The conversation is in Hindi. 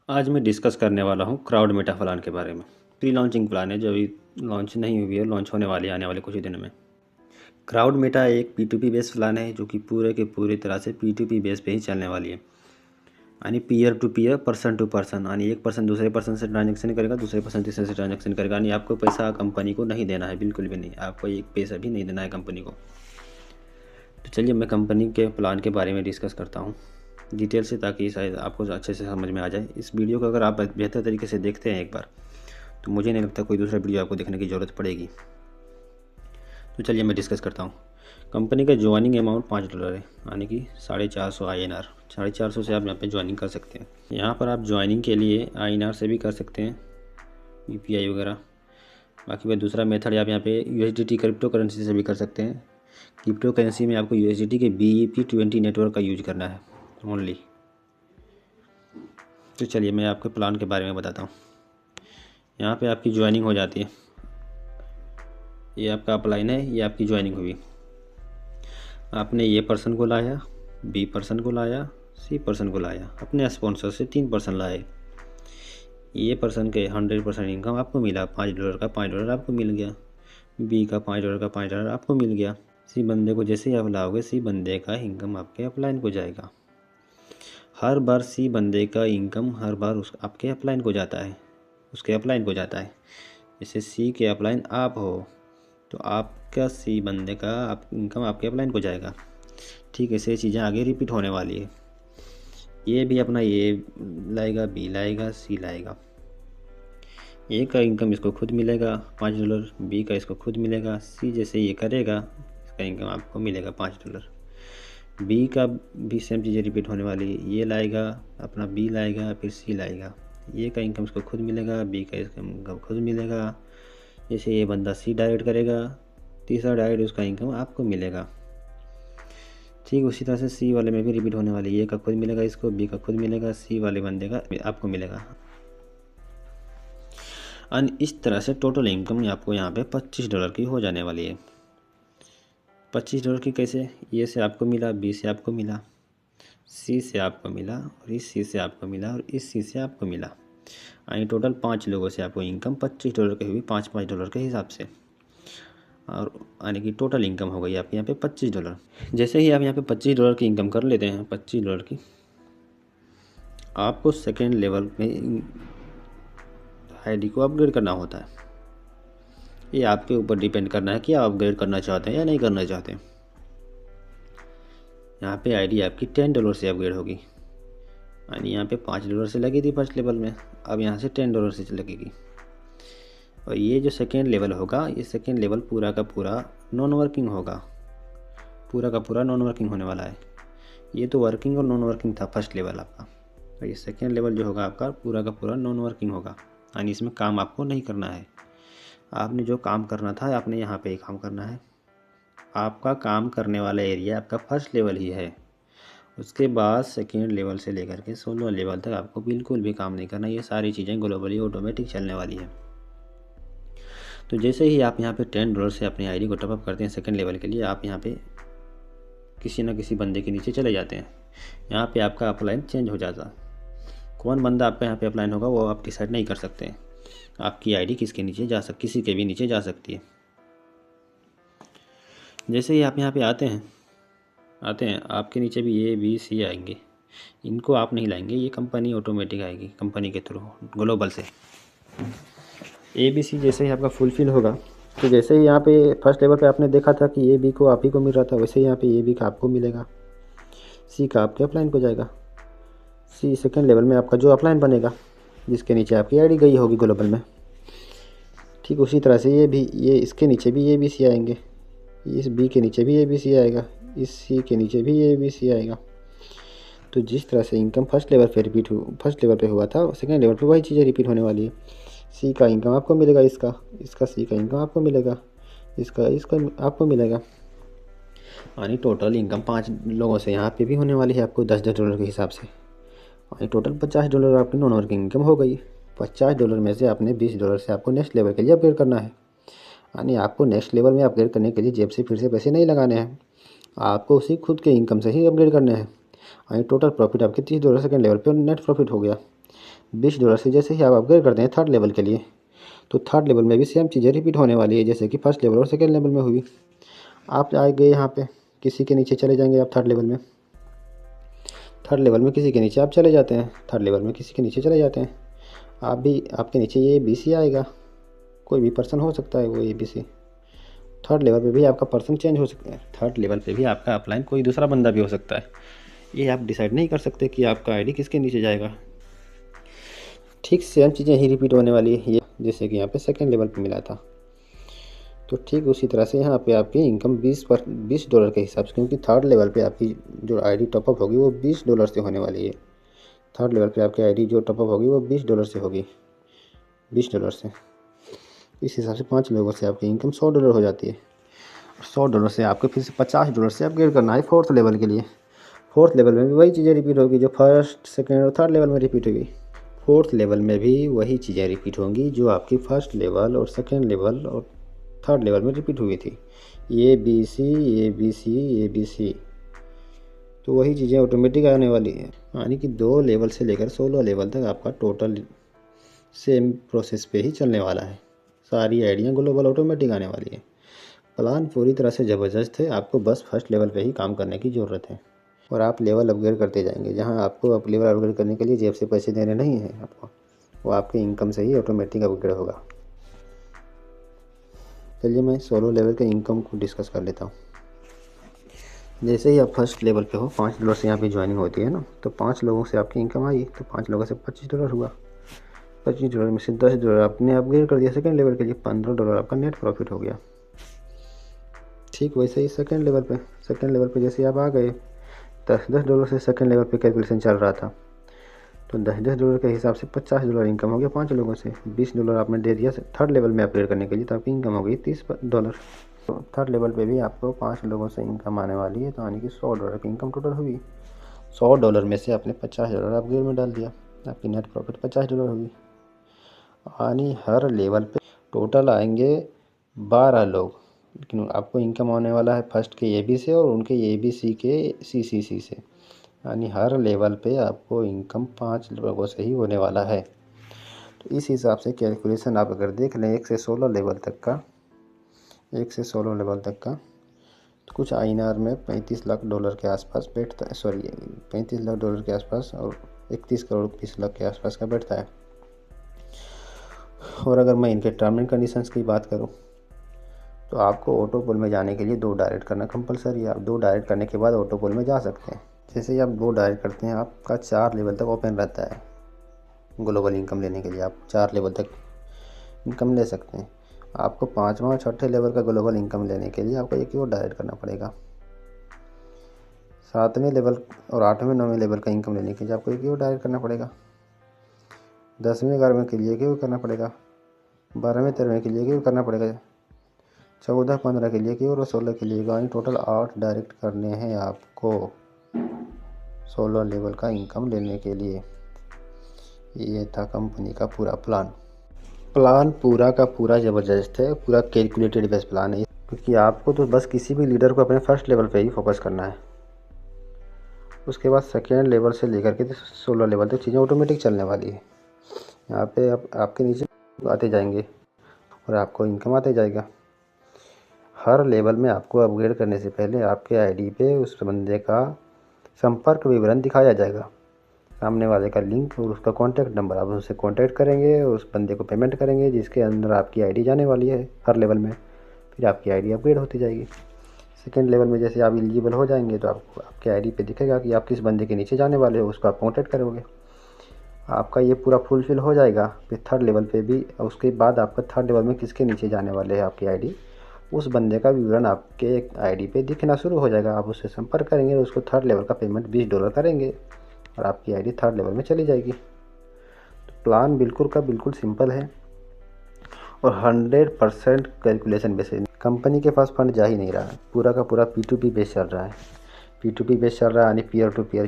आज मैं डिस्कस करने वाला हूँ क्राउड मेटा प्लान के बारे में। प्री लॉन्चिंग प्लान है जो अभी लॉन्च नहीं हुई है, लॉन्च होने वाली है आने वाले कुछ ही दिनों में। क्राउड मेटा एक P2P बेस्ड प्लान है जो कि पूरे के पूरी तरह से P2P बेस पे ही चलने वाली है, यानी peer to peer, person to person, यानी एक पर्सन दूसरे पर्सन से ट्रांजेक्शन करेगा, दूसरे पर्सन तीसरे से ट्रांजेक्शन करेगा। यानी आपको पैसा कंपनी को नहीं देना है, बिल्कुल भी नहीं, आपको एक पैसा भी नहीं देना है कंपनी को। तो चलिए मैं कंपनी के प्लान के बारे में डिस्कस करता हूँ डिटेल से, ताकि शायद आपको अच्छे से समझ में आ जाए। इस वीडियो को अगर आप बेहतर तरीके से देखते हैं एक बार, तो मुझे नहीं लगता कोई दूसरा वीडियो आपको देखने की ज़रूरत पड़ेगी। तो चलिए मैं डिस्कस करता हूँ। कंपनी का ज्वाइनिंग अमाउंट $5 है, यानी कि 450 INR। 450 से आप यहाँ पे ज्वाइनिंग कर सकते हैं। यहाँ पर आप ज्वाइनिंग के लिए INR से भी कर सकते हैं, UPI वगैरह। बाकी वह दूसरा मेथड आप यहाँ पे USDT क्रिप्टो करेंसी से भी कर सकते हैं। क्रिप्टो करेंसी में आपको USDT के BEP20 नेटवर्क का यूज करना है ओनली। तो चलिए मैं आपके प्लान के बारे में बताता हूँ। यहाँ पे आपकी ज्वाइनिंग हो जाती है, ये आपका अपलाइन है, ये आपकी ज्वाइनिंग हुई। आपने ये पर्सन को लाया, B पर्सन को लाया, C पर्सन को लाया, अपने स्पॉन्सर से 3 पर्सन लाए। ये पर्सन के 100% इनकम आपको मिला, $5 का $5 आपको मिल गया, B का $5 का $5 आपको मिल गया। C बंदे को जैसे ही आप लाओगे, C बंदे का इनकम आपके अपलाइन को जाएगा। हर बार C बंदे का इनकम हर बार आपके अपलाइन को जाता है, उसके अपलाइन को जाता है। जैसे C के अपलाइन आप हो, तो आपका C बंदे का इनकम आपके अपलाइन को जाएगा। ठीक है, ऐसे चीज़ें आगे रिपीट होने वाली है। ये भी अपना ये लाएगा, B लाएगा, C लाएगा। A का इनकम इसको खुद मिलेगा $5, B का इसको खुद मिलेगा, C जैसे ये करेगा इसका इनकम आपको मिलेगा $5। B का भी सेम चीज़ें रिपीट होने वाली है। ये लाएगा, अपना B लाएगा, फिर C लाएगा। A का इनकम इसको खुद मिलेगा, B का इसका इनकम खुद मिलेगा। जैसे ये बंदा C डायरेक्ट करेगा, तीसरा डायरेक्ट उसका इनकम आपको मिलेगा। ठीक उसी तरह से C वाले में भी रिपीट होने वाली है। A का खुद मिलेगा इसको, B का खुद मिलेगा, C वाले बंदे का आपको मिलेगा। और इस तरह से टोटल इनकम आपको यहाँ पे $25 की हो जाने वाली है। $25 की कैसे? A से आपको मिला, B से आपको मिला, C से आपको मिला, और इस C से आपको मिला, और इस C से आपको मिला। यानी टोटल 5 लोगों से आपको इनकम $25 की हुई, $5 के हिसाब से। और यानी कि टोटल इनकम हो गई आपके यहाँ पे $25। जैसे ही आप यहाँ पे $25 की इनकम कर लेते हैं, $25 की, आपको सेकेंड लेवल में आईडी को अपग्रेड करना होता है। ये आपके ऊपर डिपेंड करना है कि आप अपग्रेड करना चाहते हैं या नहीं करना चाहते हैं। यहाँ पे आईडी आपकी $10 से अपग्रेड होगी, यानी यहाँ पे $5 से लगी थी फर्स्ट लेवल में, अब यहाँ से $10 से लगेगी। और ये जो सेकेंड लेवल होगा, ये सेकेंड लेवल पूरा का पूरा नॉन वर्किंग होगा, पूरा का पूरा नॉन वर्किंग होने वाला है। ये तो वर्किंग और नॉन वर्किंग था फर्स्ट लेवल आपका, और ये सेकेंड लेवल जो होगा आपका पूरा का पूरा नॉन वर्किंग होगा, यानी इसमें काम आपको नहीं करना है। आपने जो काम करना था आपने यहाँ पे ही काम करना है। आपका काम करने वाला एरिया आपका फर्स्ट लेवल ही है। उसके बाद सेकेंड लेवल से लेकर के 16 लेवल तक आपको बिल्कुल भी काम नहीं करना। ये सारी चीज़ें ग्लोबली ऑटोमेटिक चलने वाली है। तो जैसे ही आप यहाँ पे $10 से अपनी आईडी को टॉपअप करते हैं सेकेंड लेवल के लिए, आप यहाँ पे किसी न किसी बंदे के नीचे चले जाते हैं। यहाँ पे आपका अपलाइन चेंज हो जाता। कौन बंदा आपका यहाँ पे अपलाइन होगा वो आप डिसाइड नहीं कर सकते। आपकी आईडी किसके नीचे किसी के भी नीचे जा सकती है। जैसे ही आप यहाँ पे आते हैं आपके नीचे भी A B C आएंगे। इनको आप नहीं लाएंगे, ये कंपनी ऑटोमेटिक आएगी, कंपनी के थ्रू ग्लोबल से। A B C जैसे ही आपका फुलफिल होगा, तो जैसे ही यहाँ पे फर्स्ट लेवल पे आपने देखा था कि A B को आप ही को मिल रहा था, वैसे ही यहाँ पे A B का आपको मिलेगा, C का आपके अपलाइन को जाएगा। C सेकेंड लेवल में आपका जो अपलाइन बनेगा, जिसके नीचे आपकी आईडी गई होगी ग्लोबल में, ठीक उसी तरह से ये इसके नीचे भी A B C आएंगे, इस B के नीचे भी A B C आएगा, इस C के नीचे भी A B C आएगा। तो जिस तरह से इनकम फर्स्ट लेवल पे हुआ था, सेकेंड लेवल पे वही चीज़ें रिपीट होने वाली है। C का इनकम आपको मिलेगा, इसका C का इनकम आपको मिलेगा, इसका आपको मिलेगा। यानी टोटल इनकम 5 लोगों से यहाँ पे भी होने वाली है आपको $10 के हिसाब से। यानी टोटल $50 आपकी नॉन वर्किंग इनकम हो गई। $50 में से आपने $20 से आपको नेक्स्ट लेवल के लिए अपग्रेड करना है। यानी आपको नेक्स्ट लेवल में अपग्रेड करने के लिए जेब से फिर से पैसे नहीं लगाने हैं, आपको उसी खुद के इनकम से ही अपग्रेड करने हैं। यानी टोटल प्रॉफिट आपके $30 सेकेंड लेवल पे नेट प्रॉफिट हो गया। $20 से जैसे ही आप अपग्रेड करते हैं थर्ड लेवल के लिए, तो थर्ड लेवल में भी सेम चीज़ें रिपीट होने वाली है जैसे कि फर्स्ट लेवल और सेकेंड लेवल में हुई। आप आएंगे यहाँ पे किसी के नीचे चले जाएंगे आप थर्ड लेवल में, थर्ड लेवल में किसी के नीचे आप चले जाते हैं, थर्ड लेवल में किसी के नीचे चले जाते हैं, आप भी आपके नीचे ये ABC आएगा, कोई भी पर्सन हो सकता है वो ABC। थर्ड लेवल पे भी आपका पर्सन चेंज हो सकता है, थर्ड लेवल पे भी आपका अपलाइन कोई दूसरा बंदा भी हो सकता है, ये आप डिसाइड नहीं कर सकते कि आपका आईडी किसके नीचे जाएगा। ठीक सेम चीज़ें ही रिपीट होने वाली है ये, जैसे कि यहाँ पे सेकेंड लेवल पे मिला था, तो ठीक उसी तरह से यहाँ पे आपकी इनकम $20 के हिसाब से, क्योंकि थर्ड लेवल पे आपकी जो आईडी टॉपअप होगी वो $20 से होने वाली है। थर्ड लेवल पे आपकी आईडी जो टॉपअप होगी वो $20 से होगी, $20 से। इस हिसाब से 5 लोगों से आपकी इनकम $100 हो जाती है। $100 से आपको फिर से $50 से अपग्रेड करना है फोर्थ लेवल के लिए। फोर्थ लेवल में भी वही चीज़ें रिपीट होगी जो फर्स्ट सेकेंड और थर्ड लेवल में रिपीट होगी। फोर्थ लेवल में भी वही चीज़ें रिपीट होंगी जो आपकी फर्स्ट लेवल और सेकेंड लेवल और थर्ड लेवल में रिपीट हुई थी, ABC, तो वही चीज़ें ऑटोमेटिक आने वाली हैं। यानी कि 2 लेवल से लेकर 16 लेवल तक आपका टोटल सेम प्रोसेस पे ही चलने वाला है। सारी आइडियाँ ग्लोबल ऑटोमेटिक आने वाली है। प्लान पूरी तरह से ज़बरदस्त है, आपको बस फर्स्ट लेवल पे ही काम करने की ज़रूरत है और आप लेवल अपग्रेड करते जाएंगे। जहाँ आपको अब लेवल अपग्रेड करने के लिए जेब से पैसे देने नहीं हैं आपको, वो आपकी इनकम से ही ऑटोमेटिक अपग्रेड होगा। चलिए मैं 16 लेवल के इनकम को डिस्कस कर लेता हूँ। जैसे ही आप फर्स्ट लेवल पे हो, $5 से यहाँ पे ज्वाइनिंग होती है ना, तो 5 लोगों से आपकी इनकम आई, तो 5 लोगों से $25 हुआ। $25 में से $10 आपने अपग्रेड कर दिया सेकेंड लेवल के लिए, $15 आपका नेट प्रॉफिट हो गया। ठीक वैसे ही सेकेंड लेवल पे जैसे आप आ गए, $10 से सेकेंड लेवल पे कैलकुलेशन चल रहा था, तो $10 के हिसाब से $50 इनकम हो गया 5 लोगों से। $20 आपने दे दिया थर्ड लेवल में अपग्रेड करने के लिए, तो आपकी इनकम हो गई $30। तो थर्ड लेवल पे भी आपको 5 लोगों से इनकम आने वाली है, तो यानी कि $100 की इनकम टोटल हुई। $100 में से आपने $50 अपग्रेड में डाल दिया, आपकी नेट प्रॉफिट $50 हुई। यानी हर लेवल पे टोटल आएंगे 12 लोग, लेकिन आपको इनकम आने वाला है फर्स्ट के AB से और उनके ABC के CCC से। यानी हर लेवल पे आपको इनकम 5 लोगों से ही होने वाला है। तो इस हिसाब से कैलकुलेशन आप अगर देख लें 1 से 16 लेवल तक का, तो कुछ INR में $35 लाख के आसपास बैठता है, सॉरी $35 लाख के आसपास और 31 करोड़ 20 लाख के आसपास का बैठता है। और अगर मैं इनके टर्म एंड कंडीशंस की बात करूं, तो आपको ऑटो पोल में जाने के लिए 2 डायरेक्ट करना कंपलसरी है। आप 2 डायरेक्ट करने के बाद ऑटो पोल में जा सकते हैं। जैसे ही आप 2 डायरेक्ट करते हैं, आपका 4 लेवल तक ओपन रहता है ग्लोबल इनकम लेने के लिए। आप 4 लेवल तक इनकम ले सकते हैं। आपको 5वां और 6ठे लेवल का ग्लोबल इनकम लेने के लिए आपको एक ही और डायरेक्ट करना पड़ेगा। 7वें लेवल और 8वें 9वें लेवल का इनकम लेने के लिए आपको एक ही और डायरेक्ट करना पड़ेगा। 10वें 11वें के लिए एक ही और करना पड़ेगा। 12वें 13वें के लिए एक ही और करना पड़ेगा। 14 15 के लिए एक ही और 16 के लिए, यानी टोटल 8 डायरेक्ट करने हैं आपको 16 लेवल का इनकम लेने के लिए। ये था कंपनी का पूरा प्लान पूरा का पूरा ज़बरदस्त है, पूरा कैलकुलेटेड बेस्ट प्लान है, क्योंकि आपको तो बस किसी भी लीडर को अपने फर्स्ट लेवल पे ही फोकस करना है। उसके बाद सेकेंड लेवल से लेकर के 16 लेवल तक चीज़ें ऑटोमेटिक चलने वाली है। यहाँ पे आपके नीचे आते जाएंगे और आपको इनकम आते जाएगा। हर लेवल में आपको अपग्रेड करने से पहले आपके आईडी पे उस बंदे का संपर्क विवरण दिखाया जाएगा, सामने वाले का लिंक और उसका कॉन्टैक्ट नंबर। आप उससे कॉन्टैक्ट करेंगे और उस बंदे को पेमेंट करेंगे जिसके अंदर आपकी आईडी जाने वाली है हर लेवल में। फिर आपकी आईडी अपग्रेड होती जाएगी। सेकेंड लेवल में जैसे आप एलिजिबल हो जाएंगे, तो आपको आपके आईडी पे दिखेगा कि आप किस बंदे के नीचे जाने वाले हो, उसको आप कॉन्टैक्ट करोगे। आपका ये पूरा फुलफिल हो जाएगा। फिर थर्ड लेवल पे भी, उसके बाद आपका थर्ड लेवल में किसके नीचे जाने वाले हैं आपकी आईडी, उस बंदे का विवरण आपके आईडी पे दिखना शुरू हो जाएगा। आप उससे संपर्क करेंगे और उसको थर्ड लेवल का पेमेंट $20 करेंगे और आपकी आईडी थर्ड लेवल में चली जाएगी। तो प्लान बिल्कुल का बिल्कुल सिंपल है और 100% कैलकुलेशन बेस है। कंपनी के पास फंड जा ही नहीं रहा है, पूरा का पूरा P2P बेस चल रहा है। P2P बेस चल रहा है, यानी पीयर टू पीयर